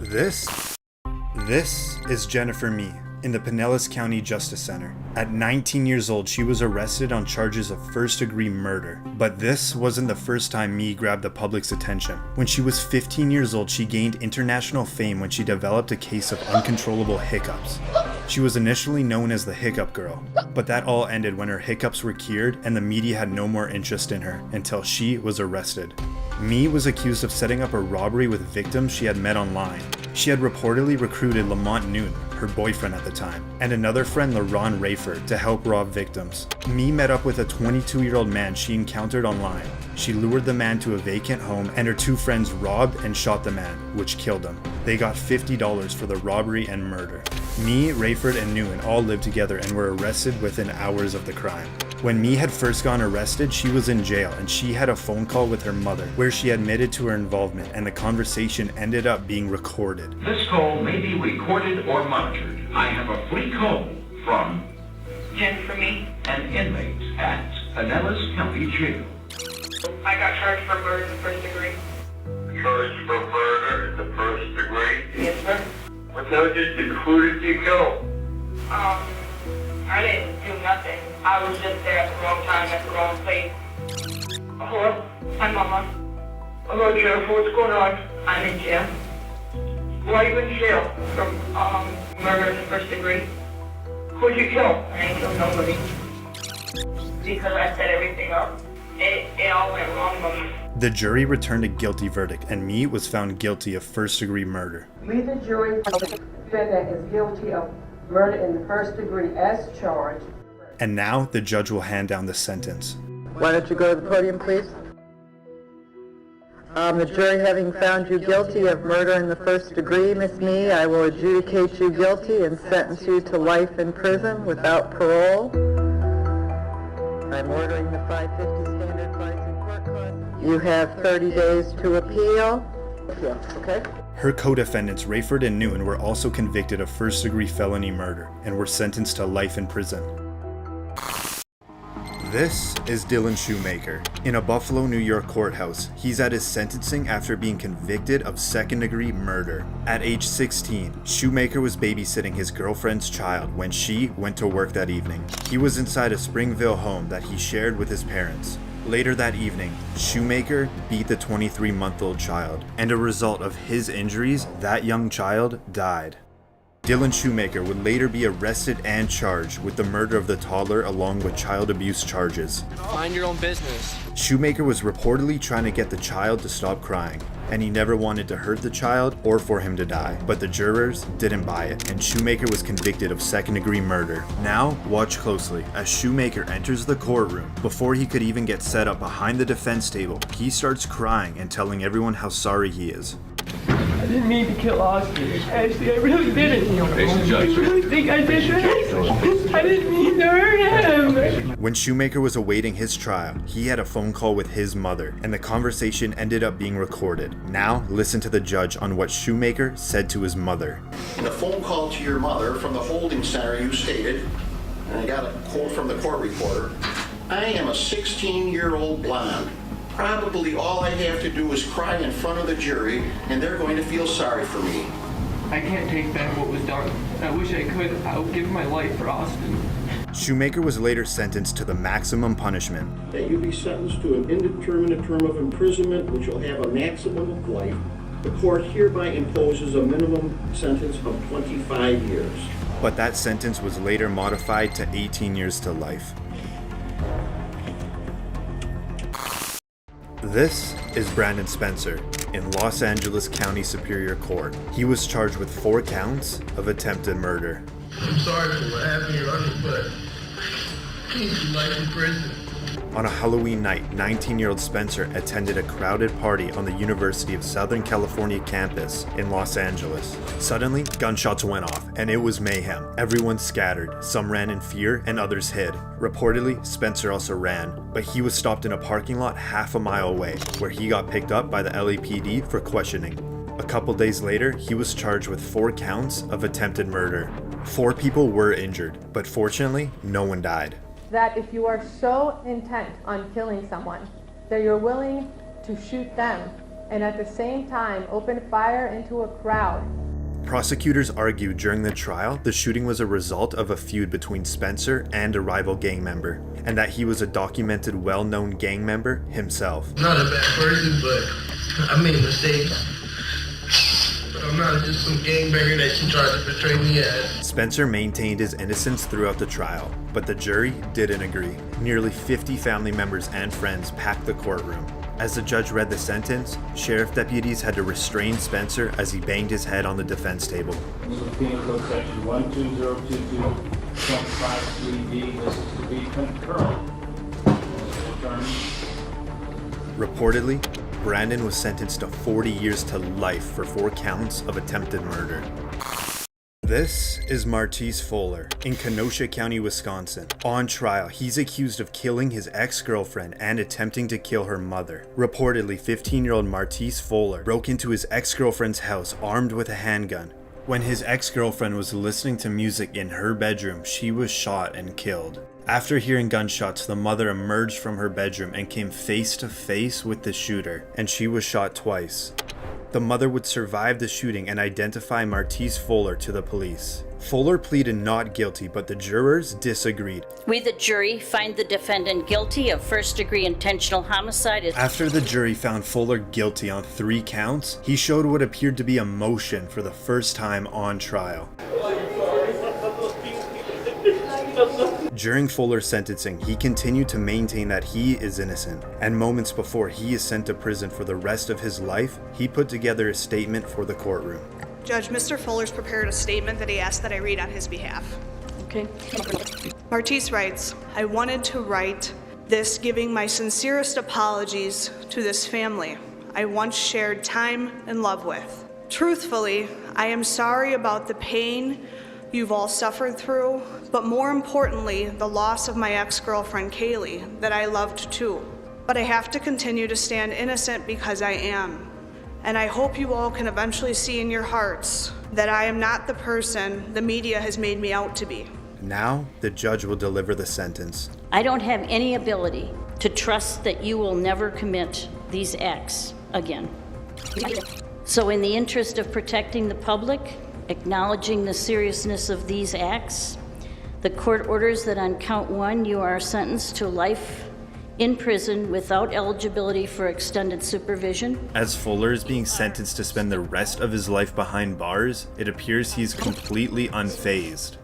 This is Jennifer Mee in the Pinellas County Justice Center. At 19 years old, she was arrested on charges of first-degree murder. But this wasn't the first time Mee grabbed the public's attention. When she was 15 years old, she gained international fame when she developed a case of uncontrollable hiccups. She was initially known as the Hiccup Girl, but that all ended when her hiccups were cured and the media had no more interest in her until she was arrested. Mee was accused of setting up a robbery with victims she had met online. She had reportedly recruited Lamont Newton, her boyfriend at the time, and another friend, LaRon Rayford, to help rob victims. Mee met up with a 22-year-old man she encountered online. She lured the man to a vacant home, and her two friends robbed and shot the man, which killed him. They got $50 for the robbery and murder. Mee, Rayford, and Newton all lived together and were arrested within hours of the crime. When Mee had first gone arrested, she was in jail and she had a phone call with her mother where she admitted to her involvement, and the conversation ended up being recorded. This call may be recorded or monitored. I have a free call from Jennifer Mee, an inmate at Pinellas County Jail. I got charged for murder in the first degree. Charged for murder in the first degree? Yes, sir. What charges and who did you kill? I didn't do nothing. I was just there at the wrong time, at the wrong place. Hello? Hi, Mama. Hello, Jennifer. What's going on? I'm in jail Why are you in jail? from murder in the first degree. Who'd you kill? I ain't killed nobody. Because I set everything up. It all went wrong, Mama. The jury returned a guilty verdict, and Mee was found guilty of first-degree murder. We, the jury, find the defendant is guilty of murder in the first degree as charged. And now the judge will hand down the sentence. Why don't you go to the podium, please? The jury having found you guilty of murder in the first degree, Miss Mee, I will adjudicate you guilty and sentence you to life in prison without parole. I'm ordering the 550 standard fines and court costs. You have 30 days to appeal. Yeah, okay? Her co-defendants, Rayford and Newton, were also convicted of first-degree felony murder and were sentenced to life in prison. This is Dylan Shoemaker. In a Buffalo, New York courthouse, he's at his sentencing after being convicted of second-degree murder. At age 16, Shoemaker was babysitting his girlfriend's child when she went to work that evening. He was inside a Springville home that he shared with his parents. Later that evening, Shoemaker beat the 23-month-old child, and a result of his injuries, that young child died. Dylan Shoemaker would later be arrested and charged with the murder of the toddler along with child abuse charges. Mind your own business. Shoemaker was reportedly trying to get the child to stop crying, and he never wanted to hurt the child or for him to die. But the jurors didn't buy it, and Shoemaker was convicted of second-degree murder. Now, watch closely as Shoemaker enters the courtroom. Before he could even get set up behind the defense table, he starts crying and telling everyone how sorry he is. I didn't mean to kill Austin. Ashley, I really didn't. I really think I did that. I didn't mean to hurt him. When Shoemaker was awaiting his trial, he had a phone call with his mother, and the conversation ended up being recorded. Now, listen to the judge on what Shoemaker said to his mother. In a phone call to your mother from the holding center, you stated, and I got a quote from the court reporter, "I am a 16-year-old blonde. Probably all I have to do is cry in front of the jury, and they're going to feel sorry for me." I can't take back what was done. I wish I could. I would give my life for Austin. Shoemaker was later sentenced to the maximum punishment. That you be sentenced to an indeterminate term of imprisonment, which will have a maximum of life. The court hereby imposes a minimum sentence of 25 years. But that sentence was later modified to 18 years to life. This is Brandon Spencer in Los Angeles County Superior Court. He was charged with 4 counts of attempted murder. I'm sorry for what happened to your uncle, but he's life in prison. On a Halloween night, 19-year-old Spencer attended a crowded party on the University of Southern California campus in Los Angeles. Suddenly, gunshots went off, and it was mayhem. Everyone scattered. Some ran in fear, and others hid. Reportedly, Spencer also ran, but he was stopped in a parking lot half a mile away, where he got picked up by the LAPD for questioning. A couple days later, he was charged with 4 counts of attempted murder. 4 people were injured, but fortunately, no one died. That if you are so intent on killing someone that you're willing to shoot them and at the same time opened fire into a crowd. Prosecutors argued during the trial the shooting was a result of a feud between Spencer and a rival gang member, and that he was a documented, well-known gang member himself. I'm not a bad person, but I made mistakes. But I'm not just some gangbanger that you tried to portray me as. Spencer maintained his innocence throughout the trial, but the jury didn't agree. Nearly 50 family members and friends packed the courtroom. As the judge read the sentence, sheriff deputies had to restrain Spencer as he banged his head on the defense table. Penal Code Section 12022.53D. This is to be concurrent. Reportedly, Brandon was sentenced to 40 years to life for 4 counts of attempted murder. This is Martise Fuller in Kenosha County, Wisconsin. On trial, he's accused of killing his ex-girlfriend and attempting to kill her mother. Reportedly, 15-year-old Martise Fuller broke into his ex-girlfriend's house armed with a handgun. When his ex-girlfriend was listening to music in her bedroom, she was shot and killed. After hearing gunshots, the mother emerged from her bedroom and came face to face with the shooter, and she was shot twice. The mother would survive the shooting and identify Martise Fuller to the police. Fuller pleaded not guilty, but the jurors disagreed. We, the jury, find the defendant guilty of first-degree intentional homicide. After the jury found Fuller guilty on 3 counts, he showed what appeared to be emotion for the first time on trial. During Fuller's sentencing, he continued to maintain that he is innocent, and moments before he is sent to prison for the rest of his life, he put together a statement for the courtroom. Judge, Mr. Fuller's prepared a statement that he asked that I read on his behalf. Okay. Martise writes, I wanted to write this giving my sincerest apologies to this family I once shared time and love with. Truthfully, I am sorry about the pain you've all suffered through, but more importantly, the loss of my ex-girlfriend Kaylee, that I loved too. But I have to continue to stand innocent because I am. And I hope you all can eventually see in your hearts that I am not the person the media has made me out to be. Now, the judge will deliver the sentence. I don't have any ability to trust that you will never commit these acts again. So in the interest of protecting the public, acknowledging the seriousness of these acts, the court orders that on count 1, you are sentenced to life in prison without eligibility for extended supervision. As Fuller is being sentenced to spend the rest of his life behind bars, it appears he's completely unfazed.